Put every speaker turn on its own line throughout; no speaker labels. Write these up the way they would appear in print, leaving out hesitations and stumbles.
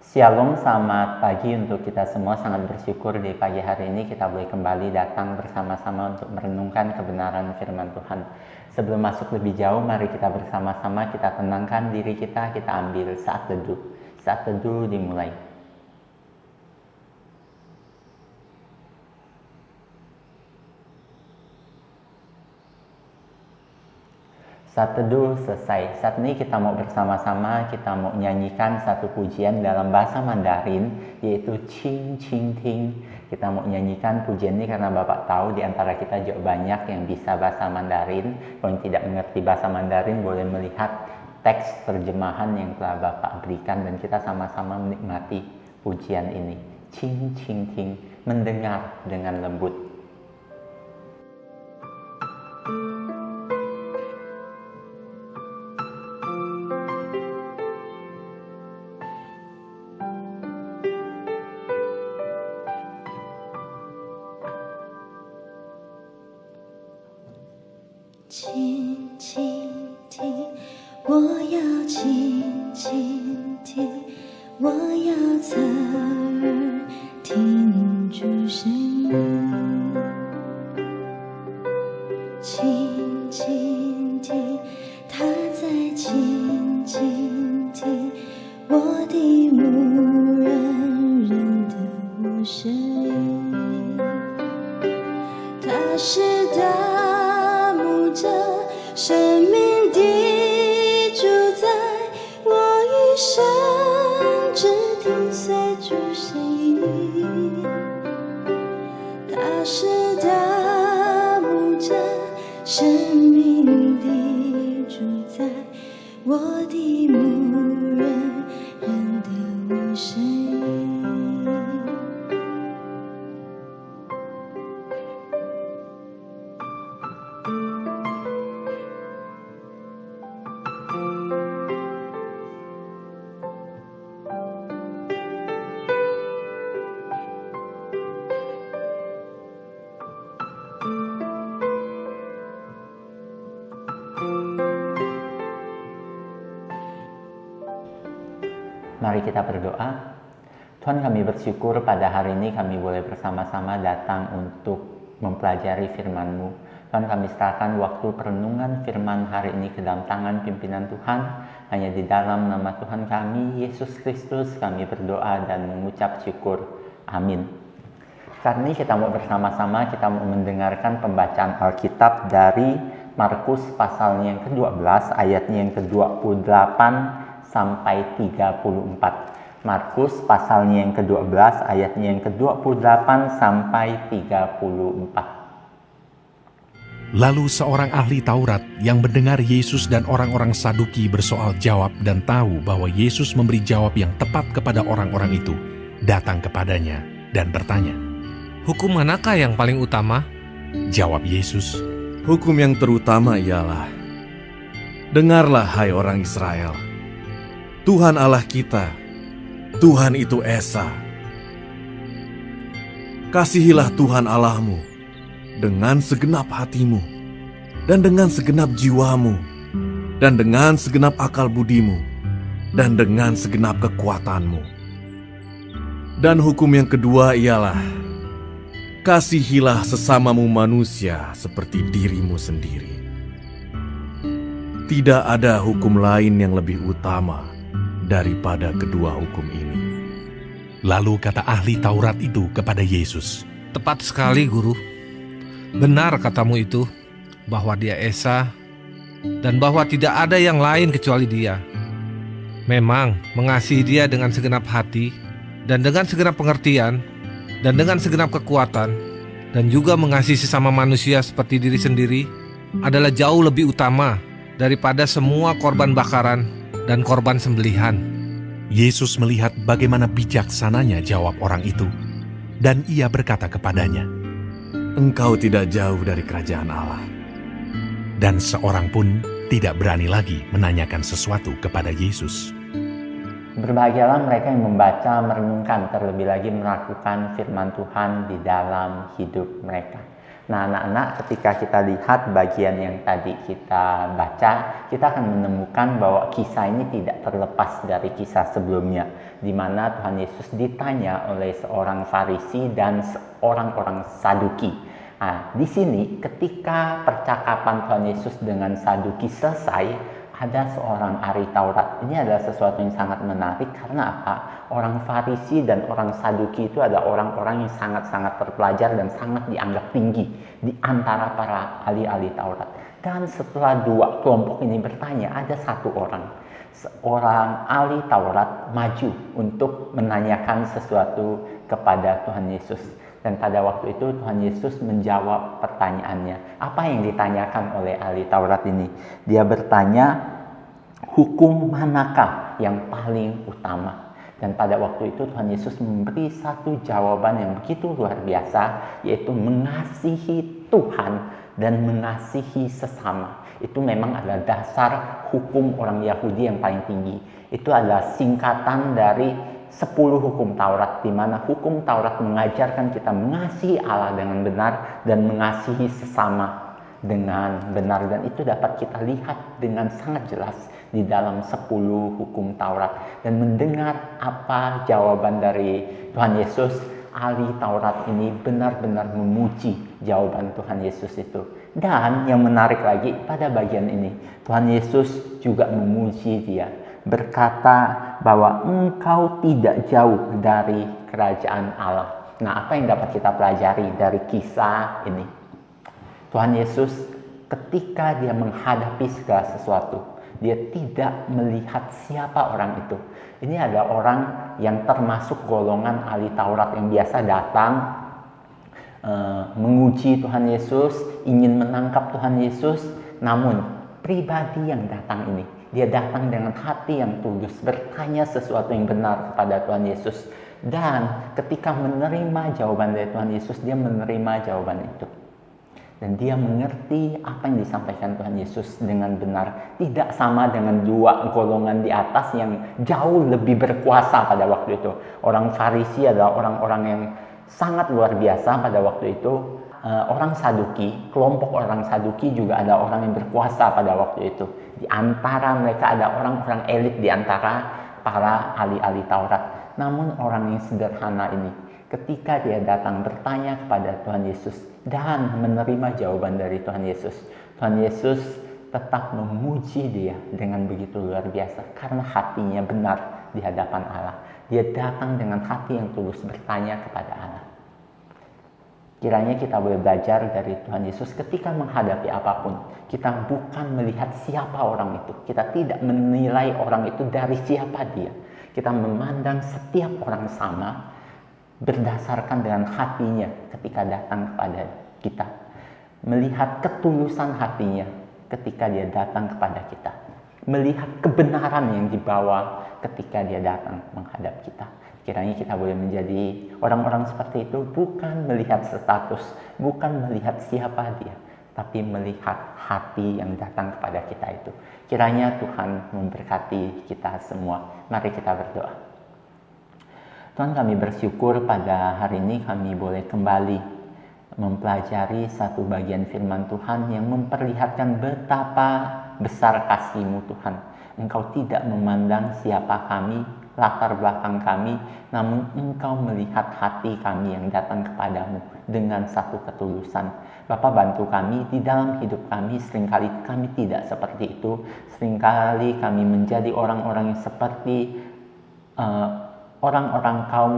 Shalom, selamat pagi untuk kita semua. Sangat bersyukur di pagi hari ini kita boleh kembali datang bersama-sama untuk merenungkan kebenaran firman Tuhan. Sebelum masuk lebih jauh, mari kita bersama-sama kita tenangkan diri kita ambil saat teduh. Saat teduh dimulai. Saat teduh selesai. Saat ini kita mau bersama-sama, kita mau nyanyikan satu pujian dalam bahasa Mandarin, yaitu Qing Qing Ting. Kita mau nyanyikan pujian ini karena Bapak tahu di antara kita juga banyak yang bisa bahasa Mandarin. Kalau yang tidak mengerti bahasa Mandarin, boleh melihat teks terjemahan yang telah Bapak berikan dan kita sama-sama menikmati pujian ini. Qing Qing Ting, mendengar dengan lembut.
轻轻听，我要轻轻听，我要侧耳听主声音。轻轻听，他在轻轻听，我的牧人认得我声音。他是大牧者，生命的主宰，我一生只听随主声音。他是大牧者，生命的主宰，我的牧人认得我声音。
Mari kita berdoa. Tuhan, kami bersyukur pada hari ini kami boleh bersama-sama datang untuk mempelajari firman-Mu. Tuhan, kami serahkan waktu perenungan firman hari ini ke dalam tangan pimpinan Tuhan. Hanya di dalam nama Tuhan kami, Yesus Kristus, kami berdoa dan mengucap syukur. Amin. Saat ini kita mau bersama-sama, kita mau mendengarkan pembacaan Alkitab dari Markus pasalnya yang ke-12, ayatnya yang ke-28 sampai 34. Markus pasalnya yang ke-12 ayatnya yang ke-28 sampai 34.
Lalu seorang ahli Taurat yang mendengar Yesus dan orang-orang Saduki bersoal jawab dan tahu bahwa Yesus memberi jawab yang tepat kepada orang-orang itu, datang kepadanya dan bertanya,
"Hukum manakah yang paling utama?"
Jawab Yesus,
"Hukum yang terutama ialah, dengarlah hai orang Israel, Tuhan Allah kita, Tuhan itu Esa. Kasihilah Tuhan Allahmu dengan segenap hatimu, dan dengan segenap jiwamu, dan dengan segenap akal budimu, dan dengan segenap kekuatanmu. Dan hukum yang kedua ialah, kasihilah sesamamu manusia seperti dirimu sendiri. Tidak ada hukum lain yang lebih utama daripada kedua hukum ini."
Lalu kata ahli Taurat itu kepada Yesus,
"Tepat sekali, Guru. Benar katamu itu, bahwa dia Esa, dan bahwa tidak ada yang lain kecuali dia. Memang mengasihi dia dengan segenap hati, dan dengan segenap pengertian, dan dengan segenap kekuatan, dan juga mengasihi sesama manusia seperti diri sendiri, adalah jauh lebih utama daripada semua korban bakaran dan korban sembelihan."
Yesus melihat bagaimana bijaksananya jawab orang itu, dan ia berkata kepadanya,
"Engkau tidak jauh dari kerajaan Allah."
Dan seorang pun tidak berani lagi menanyakan sesuatu kepada Yesus.
Berbahagialah mereka yang membaca, merenungkan, terlebih lagi melakukan firman Tuhan di dalam hidup mereka. Nah, anak-anak, ketika kita lihat bagian yang tadi kita baca, kita akan menemukan bahwa kisah ini tidak terlepas dari kisah sebelumnya, di mana Tuhan Yesus ditanya oleh seorang Farisi dan orang-orang Saduki. Nah, di sini ketika percakapan Tuhan Yesus dengan Saduki selesai, ada seorang ahli Taurat. Ini adalah sesuatu yang sangat menarik karena apa? Orang Farisi dan orang Saduki itu adalah orang-orang yang sangat-sangat terpelajar dan sangat dianggap tinggi di antara para ahli-ahli Taurat. Dan setelah dua kelompok ini bertanya, ada satu orang, seorang ahli Taurat maju untuk menanyakan sesuatu kepada Tuhan Yesus. Dan pada waktu itu Tuhan Yesus menjawab pertanyaannya. Apa yang ditanyakan oleh ahli Taurat ini? Dia bertanya, hukum manakah yang paling utama? Dan pada waktu itu Tuhan Yesus memberi satu jawaban yang begitu luar biasa, yaitu mengasihi Tuhan dan mengasihi sesama. Itu memang adalah dasar hukum orang Yahudi yang paling tinggi. Itu adalah singkatan dari 10 hukum Taurat, di mana hukum Taurat mengajarkan kita mengasihi Allah dengan benar dan mengasihi sesama dengan benar. Dan itu dapat kita lihat dengan sangat jelas di dalam 10 hukum Taurat. Dan mendengar apa jawaban dari Tuhan Yesus, ahli Taurat ini benar-benar memuji jawaban Tuhan Yesus itu. Dan yang menarik lagi, pada bagian ini Tuhan Yesus juga memuji dia, berkata bahwa engkau tidak jauh dari kerajaan Allah. Nah, apa yang dapat kita pelajari dari kisah ini? Tuhan Yesus ketika dia menghadapi segala sesuatu, dia tidak melihat siapa orang itu. Ini adalah orang yang termasuk golongan ahli Taurat yang biasa datang menguji Tuhan Yesus, ingin menangkap Tuhan Yesus. Namun pribadi yang datang ini, dia datang dengan hati yang tulus, bertanya sesuatu yang benar kepada Tuhan Yesus. Dan ketika menerima jawaban dari Tuhan Yesus, dia menerima jawaban itu. Dan dia mengerti apa yang disampaikan Tuhan Yesus dengan benar. Tidak sama dengan dua golongan di atas yang jauh lebih berkuasa pada waktu itu. Orang Farisi adalah orang-orang yang sangat luar biasa pada waktu itu. Orang Saduki, kelompok orang Saduki juga ada orang yang berkuasa pada waktu itu. Di antara mereka ada orang-orang elit di antara para ahli-ahli Taurat. Namun orang yang sederhana ini, ketika dia datang bertanya kepada Tuhan Yesus dan menerima jawaban dari Tuhan Yesus tetap memuji dia dengan begitu luar biasa karena hatinya benar di hadapan Allah. Dia datang dengan hati yang tulus bertanya kepada Allah. Kiranya kita boleh belajar dari Tuhan Yesus ketika menghadapi apapun. Kita bukan melihat siapa orang itu. Kita tidak menilai orang itu dari siapa dia. Kita memandang setiap orang sama berdasarkan dengan hatinya ketika datang kepada kita. Melihat ketulusan hatinya ketika dia datang kepada kita. Melihat kebenaran yang dibawa ketika dia datang menghadap kita. Kiranya kita boleh menjadi orang-orang seperti itu, bukan melihat status, bukan melihat siapa dia, tapi melihat hati yang datang kepada kita itu. Kiranya Tuhan memberkati kita semua. Mari kita berdoa. Tuhan, kami bersyukur pada hari ini kami boleh kembali mempelajari satu bagian firman Tuhan yang memperlihatkan betapa besar kasih-Mu Tuhan. Engkau tidak memandang siapa kami, latar belakang kami, namun Engkau melihat hati kami yang datang kepadamu dengan satu ketulusan. Bapa, bantu kami di dalam hidup kami, seringkali kami tidak seperti itu. Seringkali kami menjadi orang-orang yang seperti orang-orang kaum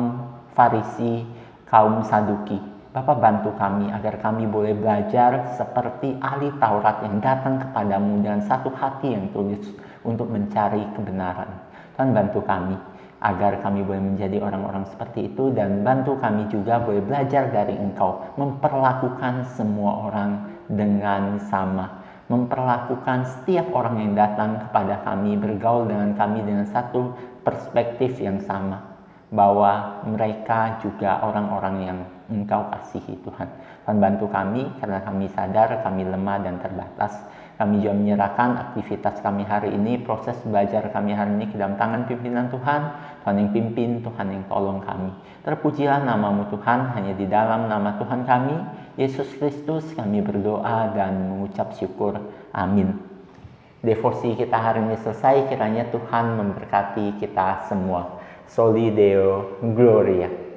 Farisi, kaum Saduki. Bapa, bantu kami agar kami boleh belajar seperti ahli Taurat yang datang kepadamu dengan satu hati yang tulus untuk mencari kebenaran. Tuhan, bantu kami agar kami boleh menjadi orang-orang seperti itu, dan bantu kami juga boleh belajar dari Engkau, memperlakukan semua orang dengan sama, memperlakukan setiap orang yang datang kepada kami, bergaul dengan kami dengan satu perspektif yang sama, bahwa mereka juga orang-orang yang Engkau kasihi Tuhan. Tuhan, bantu kami karena kami sadar kami lemah dan terbatas. Kami juga menyerahkan aktivitas kami hari ini, proses belajar kami hari ini ke dalam tangan pimpinan Tuhan. Tuhan yang pimpin, Tuhan yang tolong kami. Terpujilah nama-Mu Tuhan, hanya di dalam nama Tuhan kami, Yesus Kristus, kami berdoa dan mengucap syukur. Amin. Devosi kita hari ini selesai, kiranya Tuhan memberkati kita semua. Soli Deo Gloria.